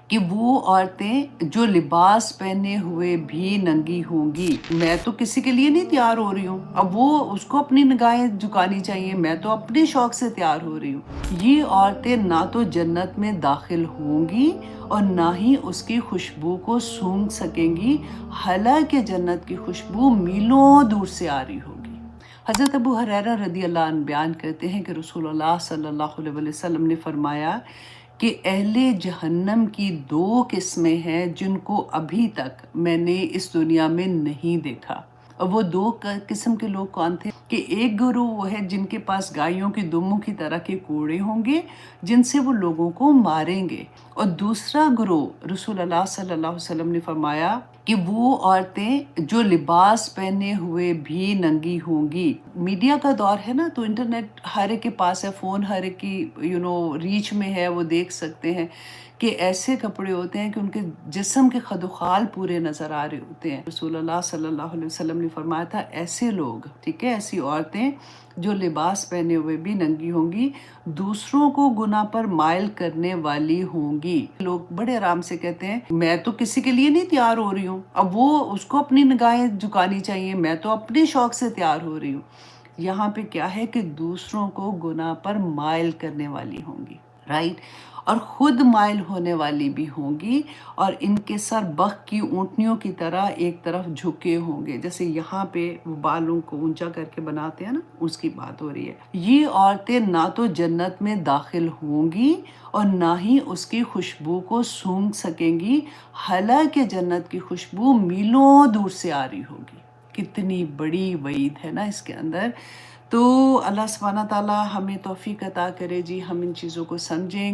کہ وہ عورتیں جو لباس پہنے ہوئے بھی ننگی ہوں گی، میں تو کسی کے لیے نہیں تیار ہو رہی ہوں، اب وہ اس کو اپنی نگاہیں جھکانی چاہیے، میں تو اپنے شوق سے تیار ہو رہی ہوں۔ یہ عورتیں نہ تو جنت میں داخل ہوں گی اور نہ ہی اس کی خوشبو کو سونگھ سکیں گی، حالانکہ جنت کی خوشبو میلوں دور سے آ رہی ہوگی۔ حضرت ابو ہریرہ رضی اللہ عنہ بیان کرتے ہیں کہ رسول اللہ صلی اللہ علیہ وسلم نے فرمایا کہ اہل جہنم کی دو قسمیں ہیں جن کو ابھی تک میں نے اس دنیا میں نہیں دیکھا۔ اور وہ دو قسم کے لوگ کون تھے کہ ایک گروہ وہ ہے جن کے پاس گائیوں کی دموں کی طرح کے کوڑے ہوں گے جن سے وہ لوگوں کو ماریں گے، اور دوسرا گروہ رسول اللہ صلی اللہ علیہ وسلم نے فرمایا کہ وہ عورتیں جو لباس پہنے ہوئے بھی ننگی ہوں گی۔ میڈیا کا دور ہے نا، تو انٹرنیٹ ہر ایک کے پاس ہے، فون ہر ایک کی ریچ میں ہے، وہ دیکھ سکتے ہیں کہ ایسے کپڑے ہوتے ہیں کہ ان کے جسم کے خد و خال پورے نظر آ رہے ہوتے ہیں۔ رسول اللہ صلی اللہ علیہ وسلم نے فرمایا تھا ایسے لوگ، ٹھیک ہے، ایسی عورتیں جو لباس پہنے ہوئے بھی ننگی ہوں گی، دوسروں کو گناہ پر مائل کرنے والی ہوں گی۔ لوگ بڑے آرام سے کہتے ہیں میں تو کسی کے لیے نہیں تیار ہو رہی ہوں، اب وہ اس کو اپنی نگاہیں جھکانی چاہیے، میں تو اپنے شوق سے تیار ہو رہی ہوں۔ یہاں پہ کیا ہے کہ دوسروں کو گناہ پر مائل کرنے والی ہوں گی، رائٹ، اور خود مائل ہونے والی بھی ہوں گی، اور ان کے سر بخ کی اونٹنیوں کی طرح ایک طرف جھکے ہوں گے، جیسے یہاں پہ وہ بالوں کو اونچا کر کے بناتے ہیں نا، اس کی بات ہو رہی ہے۔ یہ عورتیں نہ تو جنت میں داخل ہوں گی اور نہ ہی اس کی خوشبو کو سونگھ سکیں گی، حالانکہ جنت کی خوشبو میلوں دور سے آ رہی ہوگی۔ کتنی بڑی وعید ہے نا اس کے اندر۔ تو اللہ سبحانہ تعالیٰ ہمیں توفیق عطا کرے جی، ہم ان چیزوں کو سمجھیں۔